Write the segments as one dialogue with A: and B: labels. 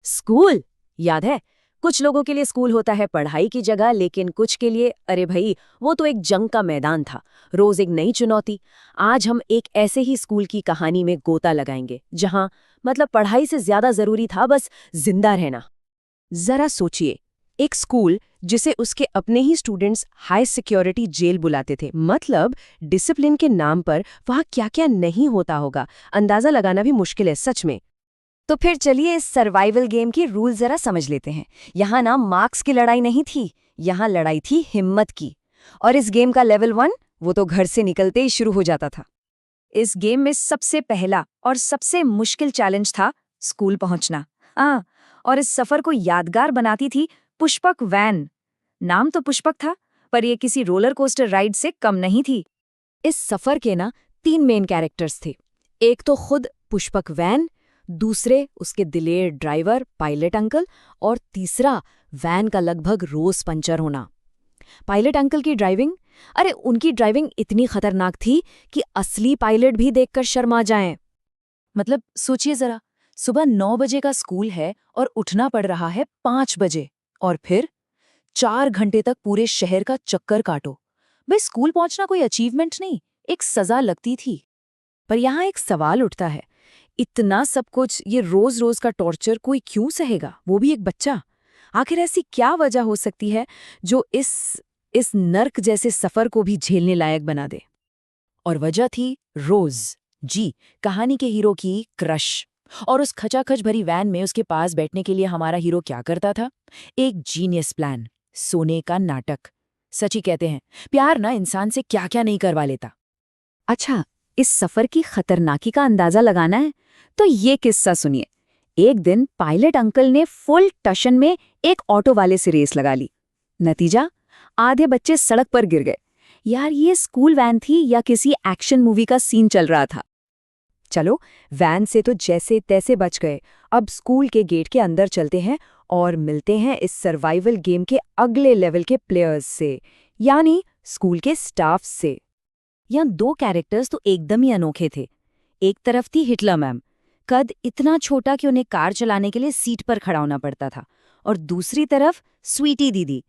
A: School याद है? कुछ लोगों के लिए स्कूल होता है पढ़ाई की जगह, लेकिन कुछ के लिए अरे भाई वो तो एक जंग का मैदान था। रोज एक नई चुनौती। आज हम एक ऐसे ही स्कूल की कहानी में गोता लगाएंगे जहां मतलब पढ़ाई से ज्यादा जरूरी था बस जिंदा रहना।
B: जरा सोचिए, एक स्कूल जिसे उसके अपने ही स्टूडेंट्स हाई सिक्योरिटी जेल बुलाते थे। मतलब डिसिप्लिन के नाम पर वहाँ क्या क्या नहीं होता होगा, अंदाजा लगाना भी मुश्किल है सच में।
C: तो फिर चलिए इस सर्वाइवल गेम के रूल जरा समझ लेते हैं। यहाँ ना मार्क्स की लड़ाई नहीं थी, यहाँ लड़ाई थी हिम्मत की। और इस गेम का लेवल 1 वो तो घर से निकलते ही शुरू हो जाता था। इस गेम में सबसे पहला और सबसे मुश्किल चैलेंज था स्कूल पहुंचना। और इस सफर को यादगार बनाती थी पुष्पक वैन। नाम तो पुष्पक था, पर यह किसी रोलर कोस्टर राइड से कम नहीं थी।
A: इस सफर के ना 3 मेन कैरेक्टर्स थे। एक तो खुद पुष्पक वैन, दूसरे उसके दिलेर ड्राइवर पायलट अंकल, और तीसरा वैन का लगभग रोज पंचर होना। पायलट अंकल की ड्राइविंग, अरे उनकी ड्राइविंग इतनी खतरनाक थी कि असली पायलट भी देखकर शर्मा जाएं।
B: मतलब सोचिए जरा, सुबह 9 बजे का स्कूल है और उठना पड़ रहा है 5 बजे, और फिर 4 घंटे तक पूरे शहर का चक्कर काटो। भाई स्कूल पहुंचना कोई अचीवमेंट नहीं, एक सजा लगती थी।
A: पर यहाँ एक सवाल उठता है, इतना सब कुछ, ये रोज रोज का टॉर्चर कोई क्यों सहेगा, वो भी एक बच्चा? आखिर ऐसी क्या वजह हो सकती है जो इस नर्क जैसे सफर को भी झेलने लायक बना दे?
B: और वजह थी रोज, जी, कहानी के हीरो की क्रश। और उस खचाखच भरी वैन में उसके पास बैठने के लिए हमारा हीरो क्या करता था? एक जीनियस प्लान, सोने का नाटक। सच ही कहते हैं, प्यार ना इंसान से क्या क्या नहीं करवा लेता।
C: अच्छा, इस सफर की खतरनाकी का अंदाजा लगाना है तो ये किस्सा सुनिए। एक दिन पायलट अंकल ने फुल टशन में एक ऑटो वाले से रेस लगा ली। नतीजा, आधे बच्चे सड़क पर गिर गए। यार ये स्कूल वैन थी या किसी एक्शन मूवी का सीन चल रहा था।
B: चलो, वैन से तो जैसे तैसे बच गए। अब स्कूल के गेट के अंदर चलते हैं और मिलते हैं इस सर्वाइवल गेम के अगले लेवल के प्लेयर्स से, यानी स्कूल के स्टाफ से।
C: यहाँ 2 कैरेक्टर्स तो एकदम ही अनोखे थे। एक तरफ थी हिटलर मैम, कद इतना छोटा कि उन्हें कार चलाने के लिए सीट पर खड़ा होना पड़ता था। और दूसरी तरफ स्वीटी दीदी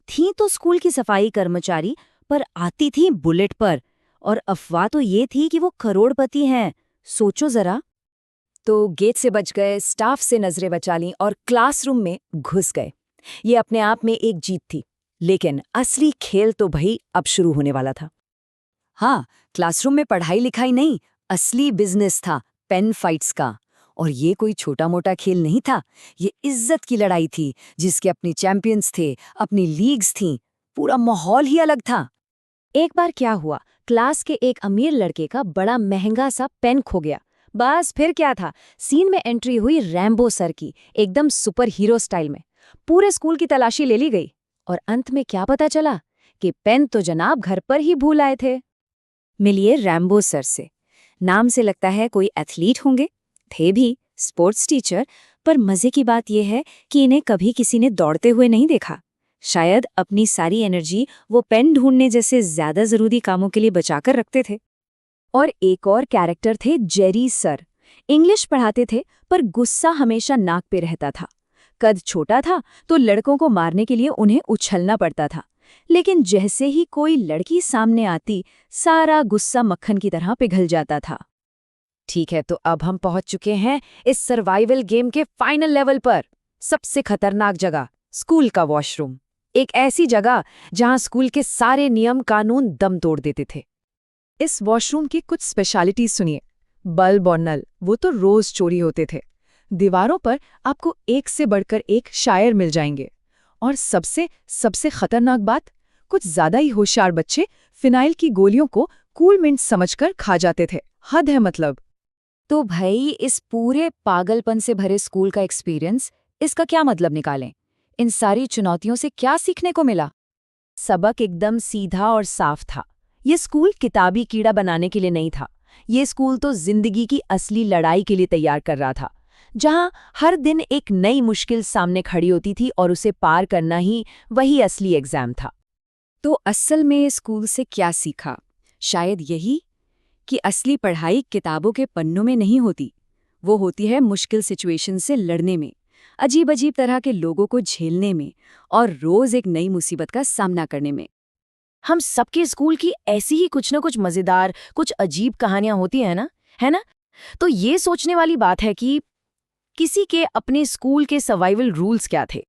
C: थी, तो स्कूल की सफाई कर्मचारी, पर आती थी बुलेट पर। और अफवाह तो ये थी कि वो करोड़पति हैं। सोचो जरा।
B: तो गेट से बच गए, स्टाफ से नजरें बचा लीं और क्लासरूम में घुस गए। ये अपने आप में एक जीत थी, लेकिन असली खेल तो भाई अब शुरू होने वाला था। हाँ, क्लासरूम में पढ़ाई लिखाई नहीं, असली बिजनेस था, पेन फाइट्स का। और ये कोई छोटा मोटा खेल नहीं था, ये इज्जत की लड़ाई थी, जिसके अपने चैंपियंस थे, अपनी लीग्स थीं, पूरा माहौल ही अलग था।
A: एक बार क्या हुआ, क्लास के एक अमीर लड़के का बड़ा महंगा सा पेन खो गया। बस फिर क्या था, सीन में एंट्री हुई रैम्बो सर की, एकदम सुपर हीरो स्टाइल में। पूरे स्कूल की तलाशी ले ली गई, और अंत में क्या पता चला कि पेन तो जनाब घर पर ही भूल आए थे।
C: मिलिए रैम्बो सर से। नाम से लगता है कोई एथलीट होंगे, थे भी स्पोर्ट्स टीचर, पर मजे की बात यह है कि इन्हें कभी किसी ने दौड़ते हुए नहीं देखा। शायद अपनी सारी एनर्जी वो पेन ढूंढने जैसे ज्यादा जरूरी कामों के लिए बचाकर रखते थे।
A: और एक और कैरेक्टर थे जेरी सर। इंग्लिश पढ़ाते थे, पर गुस्सा हमेशा नाक पे रहता था। कद छोटा था तो लड़कों को मारने के लिए उन्हें उछलना पड़ता था, लेकिन जैसे ही कोई लड़की सामने आती, सारा गुस्सा मक्खन की तरह पिघल जाता था।
B: ठीक है, तो अब हम पहुंच चुके हैं इस सर्वाइवल गेम के फाइनल लेवल पर। सबसे खतरनाक जगह, स्कूल का वॉशरूम। एक ऐसी जगह जहां स्कूल के सारे नियम कानून दम तोड़ देते थे। इस वॉशरूम की कुछ स्पेशलिटीज सुनिए। बल्ब और नल वो तो रोज चोरी होते थे। दीवारों पर आपको एक से बढ़कर एक शायर मिल जाएंगे। और सबसे खतरनाक बात, कुछ ज्यादा ही होशियार बच्चे फिनाइल की गोलियों को कूल मिंट समझकर खा जाते थे। हद है मतलब।
C: तो भाई इस पूरे पागलपन से भरे स्कूल का एक्सपीरियंस, इसका क्या मतलब निकालें? इन सारी चुनौतियों से क्या सीखने को मिला?
A: सबक एकदम सीधा और साफ था। ये स्कूल किताबी कीड़ा बनाने के लिए नहीं था। ये स्कूल तो जिंदगी की असली लड़ाई के लिए तैयार कर रहा था, जहां हर दिन एक नई मुश्किल सामने खड़ी होती थी और उसे पार करना ही वही असली एग्जाम था।
C: तो असल में स्कूल से क्या सीखा? शायद यही कि असली पढ़ाई किताबों के पन्नों में नहीं होती, वो होती है मुश्किल सिचुएशन से लड़ने में,
A: अजीब अजीब तरह के लोगों को झेलने में और रोज एक नई मुसीबत का सामना करने में।
B: हम सबके स्कूल की ऐसी ही कुछ न कुछ मजेदार, कुछ अजीब कहानियां होती है ना? तो ये सोचने वाली बात है कि किसी के अपने स्कूल के सर्वाइवल रूल्स क्या थे।